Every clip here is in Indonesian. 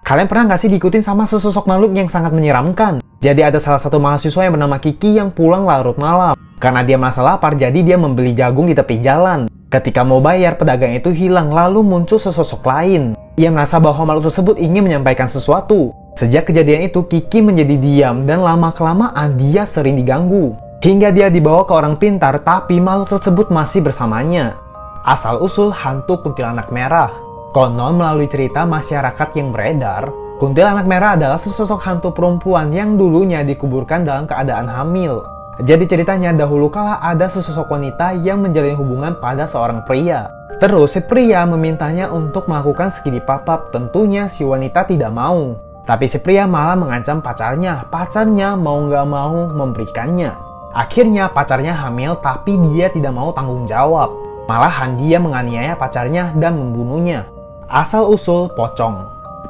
Kalian pernah nggak sih diikutin sama sesosok makhluk yang sangat menyeramkan? Jadi ada salah satu mahasiswa yang bernama Kiki yang pulang larut malam. Karena dia merasa lapar, jadi dia membeli jagung di tepi jalan. Ketika mau bayar, pedagang itu hilang, lalu muncul sesosok lain. Ia merasa bahwa makhluk tersebut ingin menyampaikan sesuatu. Sejak kejadian itu, Kiki menjadi diam dan lama-kelamaan dia sering diganggu. Hingga dia dibawa ke orang pintar, tapi makhluk tersebut masih bersamanya. Asal-usul hantu kuntilanak merah. Konon melalui cerita masyarakat yang beredar, kuntilanak merah adalah sesosok hantu perempuan yang dulunya dikuburkan dalam keadaan hamil. Jadi ceritanya dahulu kala ada sesosok wanita yang menjalin hubungan pada seorang pria. Terus si pria memintanya untuk melakukan skidi papap, tentunya si wanita tidak mau. Tapi si pria malah mengancam pacarnya mau nggak mau memberikannya. Akhirnya pacarnya hamil tapi dia tidak mau tanggung jawab. Malahan dia menganiaya pacarnya dan membunuhnya. Asal-usul pocong.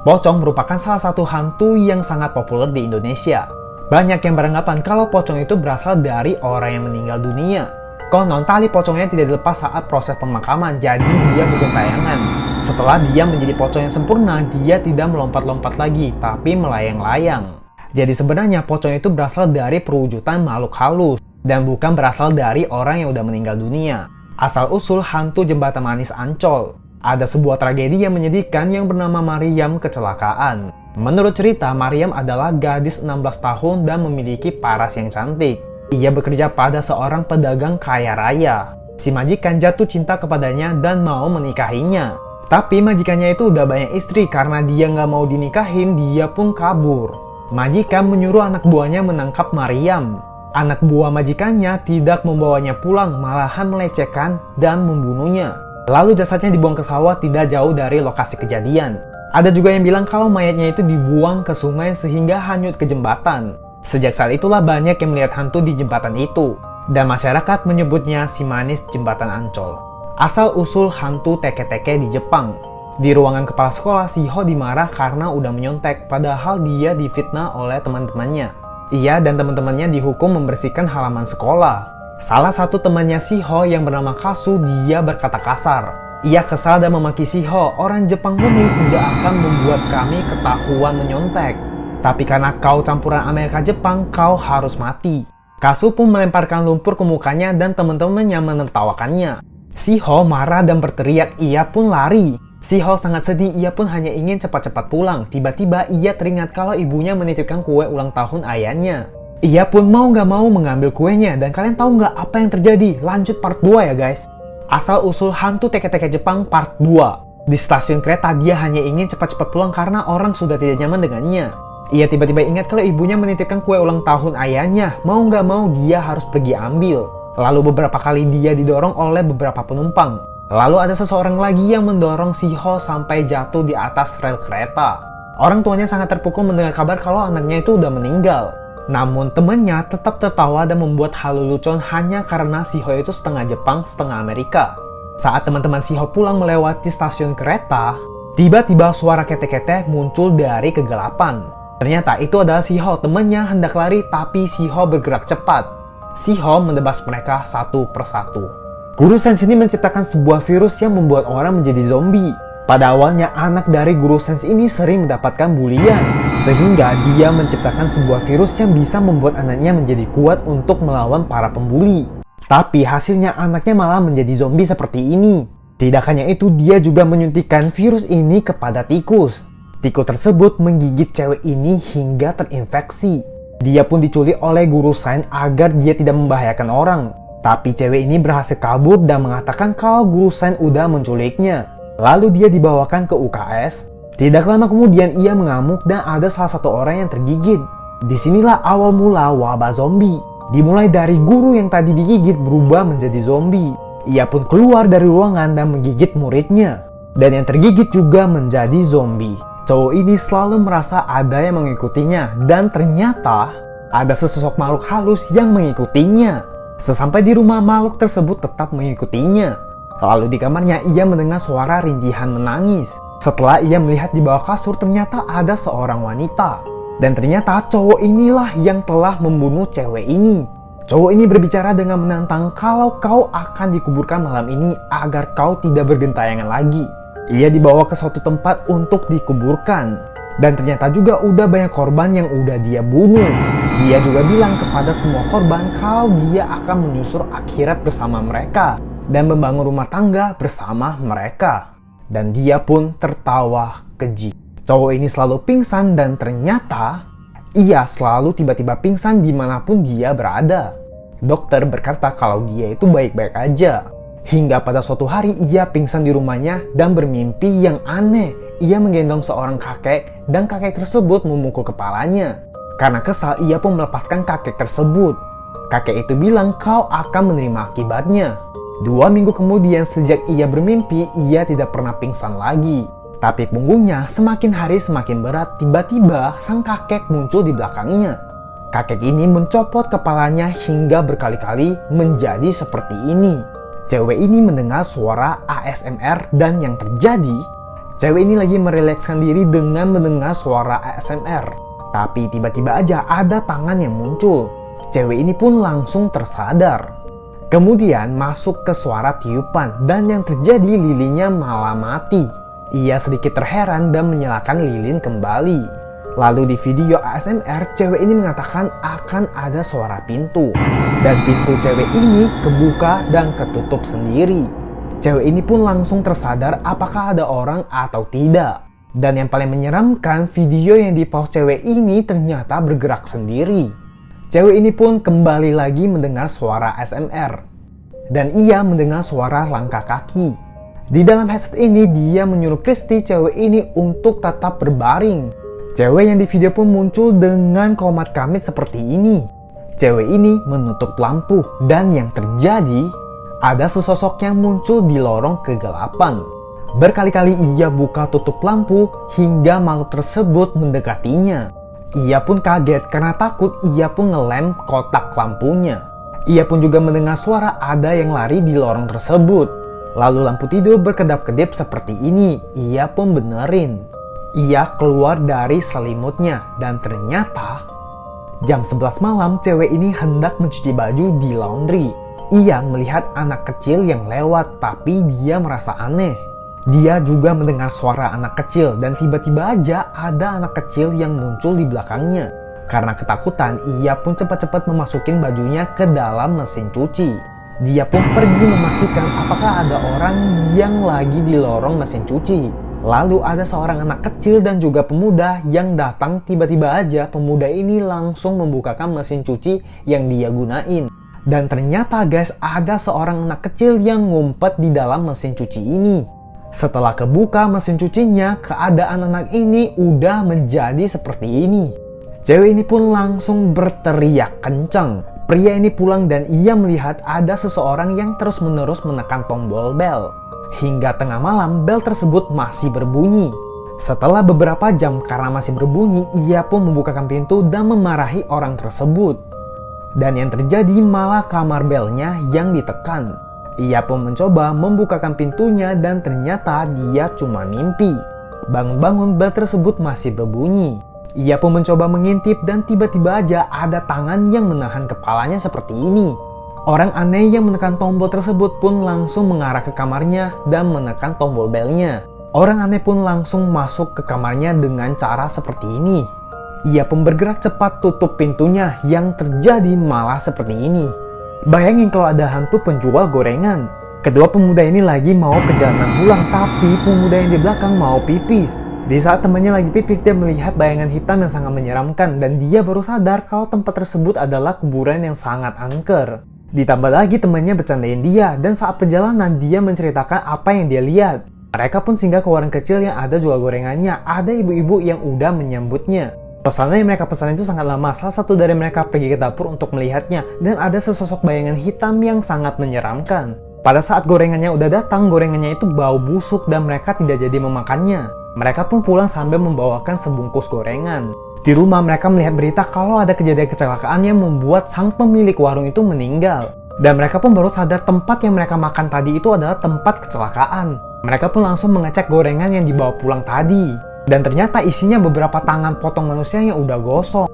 Pocong merupakan salah satu hantu yang sangat populer di Indonesia. Banyak yang beranggapan kalau pocong itu berasal dari orang yang meninggal dunia. Konon tali pocongnya tidak dilepas saat proses pemakaman, jadi dia bergentayangan. Setelah dia menjadi pocong yang sempurna, dia tidak melompat-lompat lagi, tapi melayang-layang. Jadi sebenarnya pocong itu berasal dari perwujudan makhluk halus, dan bukan berasal dari orang yang udah meninggal dunia. Asal-usul hantu jembatan manis Ancol. Ada sebuah tragedi yang menyedihkan yang bernama Maryam kecelakaan. Menurut cerita, Maryam adalah gadis 16 tahun dan memiliki paras yang cantik. Ia bekerja pada seorang pedagang kaya raya. Si majikan jatuh cinta kepadanya dan mau menikahinya. Tapi majikannya itu udah banyak istri, karena dia nggak mau dinikahin, dia pun kabur. Majikan menyuruh anak buahnya menangkap Maryam. Anak buah majikannya tidak membawanya pulang, malahan melecehkan dan membunuhnya. Lalu jasadnya dibuang ke sawah tidak jauh dari lokasi kejadian. Ada juga yang bilang kalau mayatnya itu dibuang ke sungai sehingga hanyut ke jembatan. Sejak saat itulah banyak yang melihat hantu di jembatan itu. Dan masyarakat menyebutnya si manis jembatan Ancol. Asal-usul hantu teke-teke di Jepang. Di ruangan kepala sekolah, Shiho dimarah karena udah menyontek, padahal dia difitnah oleh teman-temannya. Ia dan teman-temannya dihukum membersihkan halaman sekolah. Salah satu temannya Shiho yang bernama Kasu, dia berkata kasar. Ia kesal dan memaki Shiho, orang Jepang murni tidak akan membuat kami ketahuan menyontek. Tapi karena kau campuran Amerika Jepang, kau harus mati. Kasu pun melemparkan lumpur ke mukanya dan teman-temannya menertawakannya. Shiho marah dan berteriak, ia pun lari. Shiho sangat sedih, ia pun hanya ingin cepat-cepat pulang. Tiba-tiba ia teringat kalau ibunya menitipkan kue ulang tahun ayahnya. Ia pun mau nggak mau mengambil kuenya, dan kalian tahu nggak apa yang terjadi? Lanjut part 2 ya guys. Asal-usul hantu teke-teke Jepang part 2. Di stasiun kereta dia hanya ingin cepat-cepat pulang karena orang sudah tidak nyaman dengannya. Ia tiba-tiba ingat kalau ibunya menitipkan kue ulang tahun ayahnya. Mau nggak mau dia harus pergi ambil. Lalu beberapa kali dia didorong oleh beberapa penumpang. Lalu ada seseorang lagi yang mendorong Shiho sampai jatuh di atas rel kereta. Orang tuanya sangat terpukul mendengar kabar kalau anaknya itu udah meninggal. Namun temannya tetap tertawa dan membuat hal lelucon hanya karena Shiho itu setengah Jepang, setengah Amerika. Saat teman-teman Shiho pulang melewati stasiun kereta, tiba-tiba suara kete-kete muncul dari kegelapan. Ternyata itu adalah Shiho, temannya hendak lari tapi Shiho bergerak cepat. Shiho menebas mereka satu persatu. Guru Sense ini menciptakan sebuah virus yang membuat orang menjadi zombie. Pada awalnya anak dari Guru Sense ini sering mendapatkan bulian, sehingga dia menciptakan sebuah virus yang bisa membuat anaknya menjadi kuat untuk melawan para pembuli. Tapi hasilnya anaknya malah menjadi zombie seperti ini. Tidak hanya itu, dia juga menyuntikkan virus ini kepada tikus. Tikus tersebut menggigit cewek ini hingga terinfeksi. Dia pun diculik oleh Guru Sense agar dia tidak membahayakan orang. Tapi cewek ini berhasil kabur dan mengatakan kalau Guru Sense udah menculiknya. Lalu dia dibawakan ke UKS. Tidak lama kemudian ia mengamuk dan ada salah satu orang yang tergigit. Disinilah awal mula wabah zombie. Dimulai dari guru yang tadi digigit berubah menjadi zombie. Ia pun keluar dari ruangan dan menggigit muridnya. Dan yang tergigit juga menjadi zombie. Cowok ini selalu merasa ada yang mengikutinya. Dan ternyata ada sesosok makhluk halus yang mengikutinya. Sesampai di rumah, makhluk tersebut tetap mengikutinya. Lalu di kamarnya ia mendengar suara rintihan menangis. Setelah ia melihat di bawah kasur, ternyata ada seorang wanita. Dan ternyata cowok inilah yang telah membunuh cewek ini. Cowok ini berbicara dengan menantang kalau kau akan dikuburkan malam ini agar kau tidak bergentayangan lagi. Ia dibawa ke suatu tempat untuk dikuburkan. Dan ternyata juga udah banyak korban yang udah dia bunuh. Dia juga bilang kepada semua korban kalau dia akan menyusur akhirat bersama mereka dan membangun rumah tangga bersama mereka. Dan dia pun tertawa keji. Cowok ini selalu pingsan dan ternyata ia selalu tiba-tiba pingsan dimanapun dia berada. Dokter berkata kalau dia itu baik-baik aja. Hingga pada suatu hari ia pingsan di rumahnya dan bermimpi yang aneh. Ia menggendong seorang kakek dan kakek tersebut memukul kepalanya. Karena kesal ia pun melepaskan kakek tersebut. Kakek itu bilang kau akan menerima akibatnya. 2 minggu kemudian sejak ia bermimpi ia tidak pernah pingsan lagi. Tapi punggungnya semakin hari semakin berat. Tiba-tiba sang kakek muncul di belakangnya. Kakek ini mencopot kepalanya hingga berkali-kali menjadi seperti ini. Cewek ini mendengar suara ASMR dan yang terjadi, cewek ini lagi merilekskan diri dengan mendengar suara ASMR. Tapi tiba-tiba aja ada tangan yang muncul. Cewek ini pun langsung tersadar. Kemudian masuk ke suara tiupan dan yang terjadi lilinnya malah mati. Ia sedikit terheran dan menyalakan lilin kembali. Lalu di video ASMR, cewek ini mengatakan akan ada suara pintu. Dan pintu cewek ini kebuka dan ketutup sendiri. Cewek ini pun langsung tersadar apakah ada orang atau tidak. Dan yang paling menyeramkan, video yang di-pause cewek ini ternyata bergerak sendiri. Cewek ini pun kembali lagi mendengar suara ASMR. Dan ia mendengar suara langkah kaki. Di dalam headset ini, dia menyuruh Christy cewek ini untuk tetap berbaring. Cewek yang di video pun muncul dengan komat kamit seperti ini. Cewek ini menutup lampu dan yang terjadi ada sesosok yang muncul di lorong kegelapan. Berkali-kali ia buka tutup lampu hingga makhluk tersebut mendekatinya. Ia pun kaget karena takut, ia pun ngelem kotak lampunya. Ia pun juga mendengar suara ada yang lari di lorong tersebut. Lalu lampu tidur berkedap-kedip seperti ini. Ia pun benerin. Ia keluar dari selimutnya dan ternyata jam 11 malam cewek ini hendak mencuci baju di laundry. Ia melihat anak kecil yang lewat tapi dia merasa aneh. Dia juga mendengar suara anak kecil dan tiba-tiba aja ada anak kecil yang muncul di belakangnya. Karena ketakutan ia pun cepat-cepat memasukin bajunya ke dalam mesin cuci. Dia pun pergi memastikan apakah ada orang yang lagi di lorong mesin cuci. Lalu ada seorang anak kecil dan juga pemuda yang datang. Tiba-tiba aja pemuda ini langsung membukakan mesin cuci yang dia gunain. Dan ternyata guys, ada seorang anak kecil yang ngumpet di dalam mesin cuci ini. Setelah kebuka mesin cucinya, keadaan anak ini udah menjadi seperti ini. Cewek ini pun langsung berteriak kencang. Pria ini pulang dan ia melihat ada seseorang yang terus-menerus menekan tombol bel. Hingga tengah malam, bel tersebut masih berbunyi. Setelah beberapa jam karena masih berbunyi, ia pun membukakan pintu dan memarahi orang tersebut. Dan yang terjadi malah kamar belnya yang ditekan. Ia pun mencoba membukakan pintunya dan ternyata dia cuma mimpi. Bangun-bangun, bel tersebut masih berbunyi. Ia pun mencoba mengintip dan tiba-tiba aja ada tangan yang menahan kepalanya seperti ini. Orang aneh yang menekan tombol tersebut pun langsung mengarah ke kamarnya dan menekan tombol belnya. Orang aneh pun langsung masuk ke kamarnya dengan cara seperti ini. Ia pun bergerak cepat tutup pintunya, yang terjadi malah seperti ini. Bayangin kalau ada hantu penjual gorengan. Kedua pemuda ini lagi mau perjalanan pulang, tapi pemuda yang di belakang mau pipis. Di saat temannya lagi pipis, dia melihat bayangan hitam yang sangat menyeramkan dan dia baru sadar kalau tempat tersebut adalah kuburan yang sangat angker. Ditambah lagi temannya bercandain dia dan saat perjalanan dia menceritakan apa yang dia lihat. Mereka pun singgah ke warung kecil yang ada jual gorengannya. Ada ibu-ibu yang udah menyambutnya. Pesanan yang mereka pesan itu sangat lama. Salah satu dari mereka pergi ke dapur untuk melihatnya dan ada sesosok bayangan hitam yang sangat menyeramkan. Pada saat gorengannya udah datang, gorengannya itu bau busuk dan mereka tidak jadi memakannya. Mereka pun pulang sambil membawakan sebungkus gorengan. Di rumah mereka melihat berita kalau ada kejadian kecelakaan yang membuat sang pemilik warung itu meninggal. Dan mereka pun baru sadar tempat yang mereka makan tadi itu adalah tempat kecelakaan. Mereka pun langsung mengecek gorengan yang dibawa pulang tadi. Dan ternyata isinya beberapa tangan potong manusia yang udah gosong.